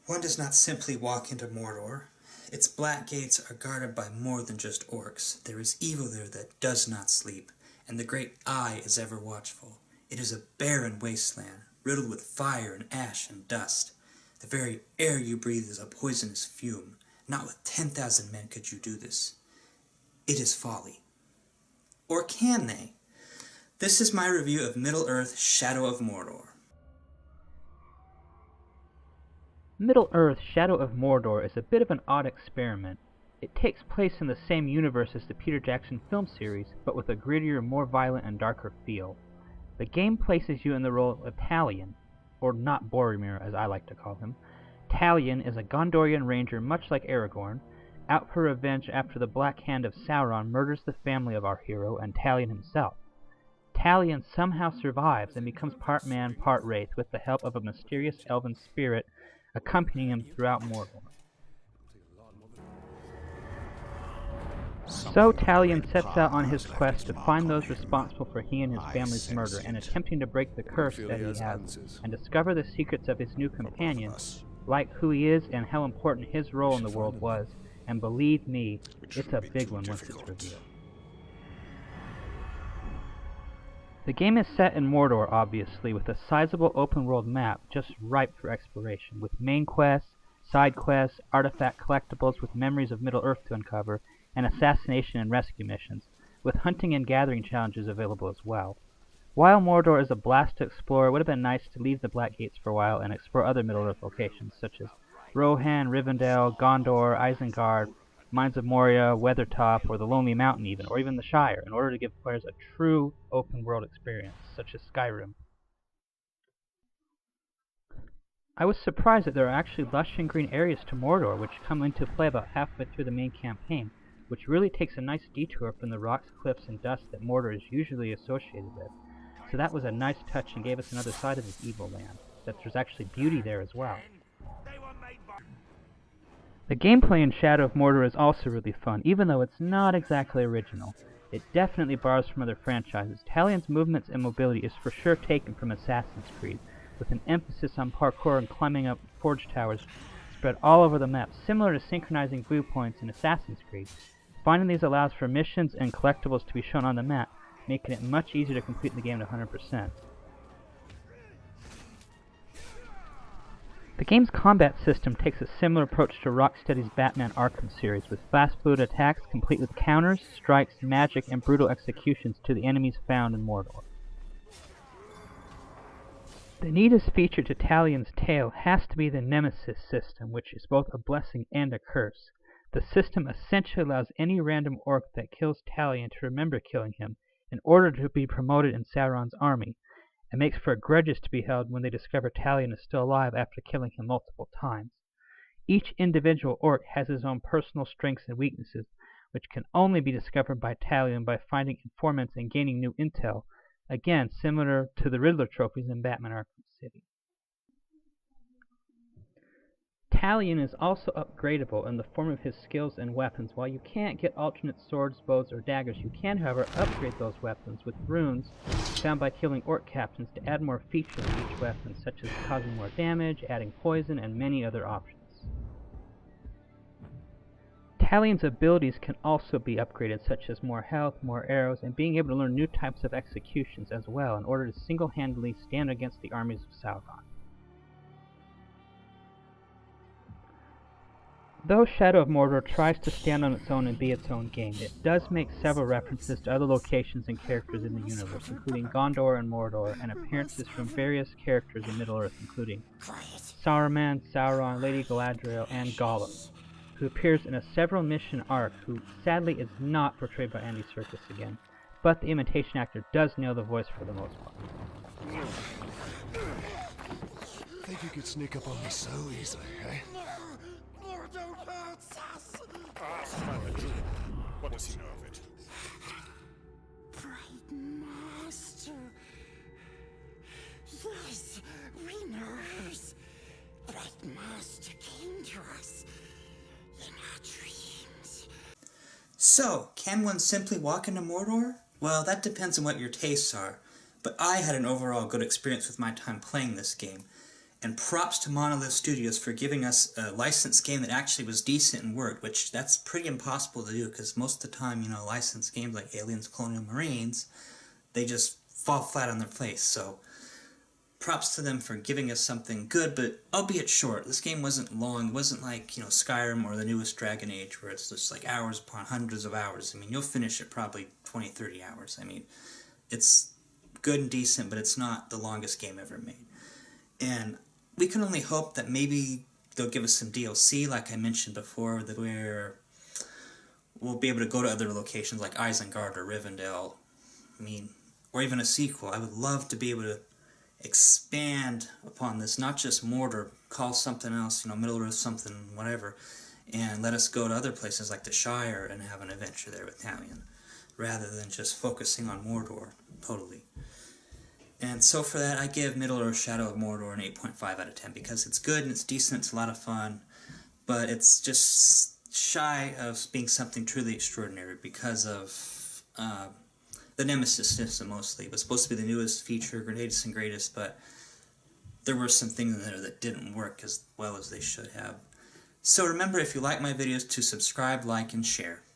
One does not simply walk into Mordor. Its black gates are guarded by more than just orcs. There is evil there that does not sleep, and the great Eye is ever watchful. It is a barren wasteland, riddled with fire and ash and dust. The very air you breathe is a poisonous fume. Not with 10,000 men could you do this. It is folly. Or can they? This is my review of Middle-earth: Shadow of Mordor. Middle-earth: Shadow of Mordor is a bit of an odd experiment. It takes place in the same universe as the Peter Jackson film series, but with a grittier, more violent and darker feel. The game places you in the role of Talion, or not Boromir as I like to call him. Talion is a Gondorian ranger much like Aragorn, out for revenge after the Black Hand of Sauron murders the family of our hero and Talion himself. Talion somehow survives and becomes part man, part wraith with the help of a mysterious elven spirit accompanying him throughout Mordor. So Talion sets out on his quest to find those responsible for he and his family's murder and attempting to break the curse that he has and discover the secrets of his new companion, like who he is and how important his role in the world was, and believe me, it's a big one once it's revealed. The game is set in Mordor, obviously, with a sizable open-world map just ripe for exploration, with main quests, side quests, artifact collectibles with memories of Middle-earth to uncover, and assassination and rescue missions, with hunting and gathering challenges available as well. While Mordor is a blast to explore, it would have been nice to leave the Black Gates for a while and explore other Middle-earth locations, such as Rohan, Rivendell, Gondor, Isengard, Mines of Moria, Weathertop, or the Lonely Mountain even, or even the Shire, in order to give players a true open-world experience, such as Skyrim. I was surprised that there are actually lush and green areas to Mordor, which come into play about halfway through the main campaign, which really takes a nice detour from the rocks, cliffs, and dust that Mordor is usually associated with. So that was a nice touch and gave us another side of this evil land, that there's actually beauty there as well. The gameplay in Shadow of Mordor is also really fun, even though it's not exactly original. It definitely borrows from other franchises. Talion's movements and mobility is for sure taken from Assassin's Creed, with an emphasis on parkour and climbing up forge towers spread all over the map, similar to synchronizing viewpoints in Assassin's Creed. Finding these allows for missions and collectibles to be shown on the map, making it much easier to complete the game to 100%. The game's combat system takes a similar approach to Rocksteady's Batman Arkham series, with fast fluid attacks complete with counters, strikes, magic, and brutal executions to the enemies found in Mordor. The neatest feature to Talion's tale has to be the Nemesis System, which is both a blessing and a curse. The system essentially allows any random orc that kills Talion to remember killing him, in order to be promoted in Sauron's army, and makes for grudges to be held when they discover Talion is still alive after killing him multiple times. Each individual orc has his own personal strengths and weaknesses, which can only be discovered by Talion by finding informants and gaining new intel, again similar to the Riddler trophies in Batman Arkham City. Talion is also upgradable in the form of his skills and weapons. While you can't get alternate swords, bows, or daggers, you can, however, upgrade those weapons with runes found by killing orc captains to add more features to each weapon, such as causing more damage, adding poison, and many other options. Talion's abilities can also be upgraded, such as more health, more arrows, and being able to learn new types of executions as well, in order to single-handedly stand against the armies of Sauron. Though Shadow of Mordor tries to stand on its own and be its own game, it does make several references to other locations and characters in the universe, including Gondor and Mordor, and appearances from various characters in Middle-earth, including Saruman, Sauron, Lady Galadriel, and Gollum, who appears in a several mission arc, who sadly is not portrayed by Andy Serkis again, but the imitation actor does nail the voice for the most part. Think you could sneak up on me so easily, eh? What does he know of it? Bright Master. Yes, we knows. Bright Master came to us in our dreams. So, can one simply walk into Mordor? Well, that depends on what your tastes are, but I had an overall good experience with my time playing this game. And props to Monolith Studios for giving us a licensed game that actually was decent and worked, which that's pretty impossible to do, because most of the time, you know, licensed games like Aliens Colonial Marines, they just fall flat on their face. So props to them for giving us something good, but albeit short. This game wasn't long. It wasn't like, you know, Skyrim or the newest Dragon Age, where it's just like hours upon hundreds of hours. I mean, you'll finish it probably 20, 30 hours. I mean, it's good and decent, but it's not the longest game ever made. And we can only hope that maybe they'll give us some DLC, like I mentioned before, that where we'll be able to go to other locations like Isengard or Rivendell. I mean, or even a sequel. I would love to be able to expand upon this, not just Mordor, call something else, you know, Middle-earth something, whatever, and let us go to other places like the Shire and have an adventure there with Talion, rather than just focusing on Mordor, totally. And so for that, I give Middle-earth Shadow of Mordor an 8.5 out of 10, because it's good and it's decent, it's a lot of fun, but it's just shy of being something truly extraordinary because of the Nemesis System mostly. It was supposed to be the newest feature, greatest and greatest, but there were some things in there that didn't work as well as they should have. So remember, if you like my videos, to subscribe, like, and share.